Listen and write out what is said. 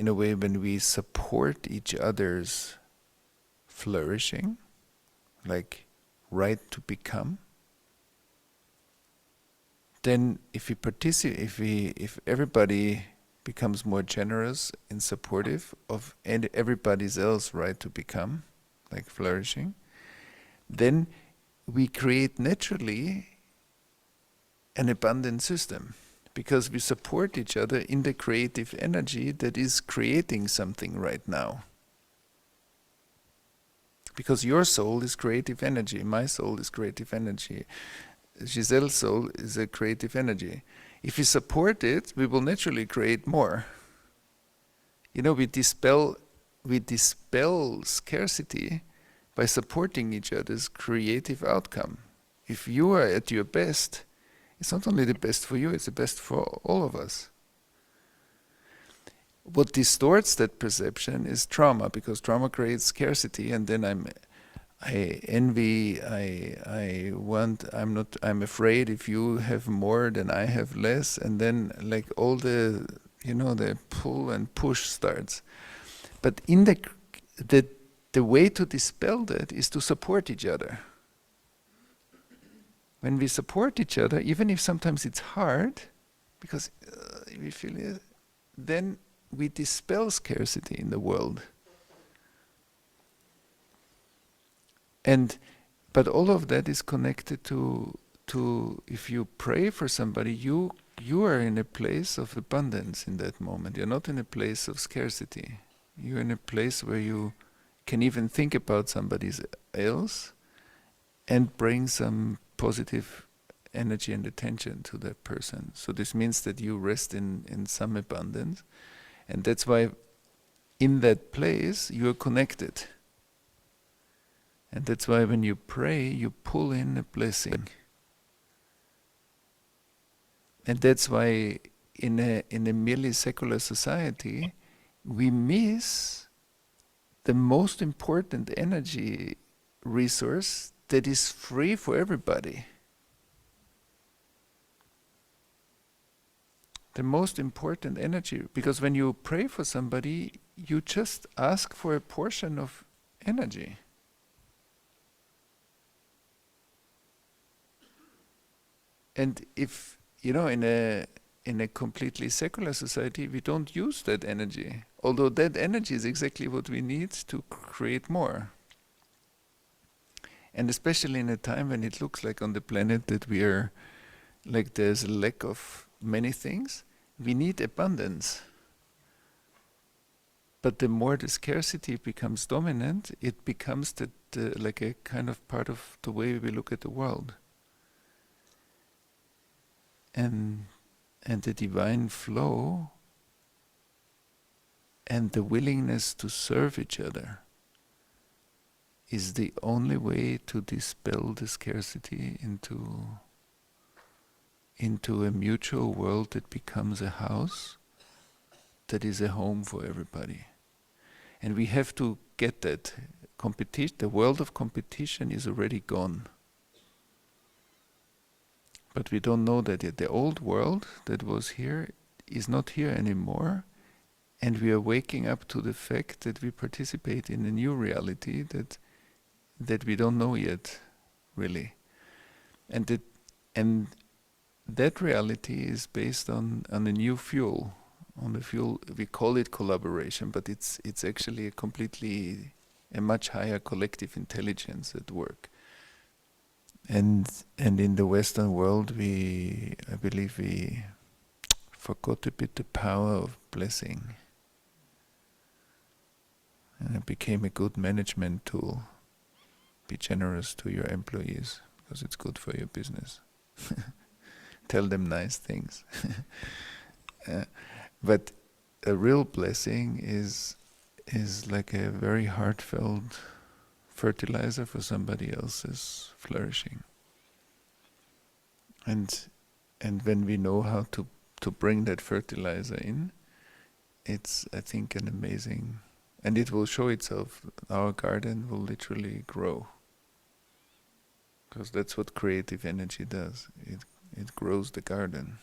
in a way, when we support each other's flourishing, like right to become, then if everybody becomes more generous and supportive of everybody's else right to become, like flourishing, then we create naturally an abundant system, because we support each other in the creative energy that is creating something right now. Because your soul is creative energy, my soul is creative energy, Giselle's soul is a creative energy. If we support it, we will naturally create more. You know, we dispel scarcity by supporting each other's creative outcome. If you are at your best, it's not only the best for you, it's the best for all of us. What distorts that perception is trauma, because trauma creates scarcity, and then I envy, I'm afraid if you have more then I have less, and then like all the, the pull and push starts. But in the way to dispel that is to support each other. When we support each other, even if sometimes it's hard, because we feel it, then we dispel scarcity in the world. But all of that is connected to if you pray for somebody, you are in a place of abundance in that moment. You're not in a place of scarcity. You're in a place where you can even think about somebody else and bring some positive energy and attention to that person. So this means that you rest in some abundance, and that's why in that place you're connected. And that's why when you pray, you pull in a blessing. And that's why in a merely secular society, we miss the most important energy resource that is free for everybody. The most important energy, because when you pray for somebody, you just ask for a portion of energy. And if, in a completely secular society, we don't use that energy. Although that energy is exactly what we need to create more. And especially in a time when it looks like on the planet that we are, like there's a lack of many things, we need abundance. But the more the scarcity becomes dominant, it becomes like a kind of part of the way we look at the world. And the divine flow and the willingness to serve each other is the only way to dispel the scarcity into a mutual world that becomes a house that is a home for everybody. And we have to get that. The world of competition is already gone. But we don't know that yet. The old world that was here is not here anymore, and we are waking up to the fact that we participate in a new reality that we don't know yet, really. And that reality is based on a new fuel. On the fuel, we call it collaboration, but it's actually a much higher collective intelligence at work. And in the Western world, I believe we forgot a bit the power of blessing. And it became a good management tool. Be generous to your employees, because it's good for your business. Tell them nice things. But a real blessing is like a very heartfelt fertilizer for somebody else's flourishing. And when we know how to bring that fertilizer in, it's, I think, an amazing, and it will show itself. Our garden will literally grow, because that's what creative energy does. It grows the garden.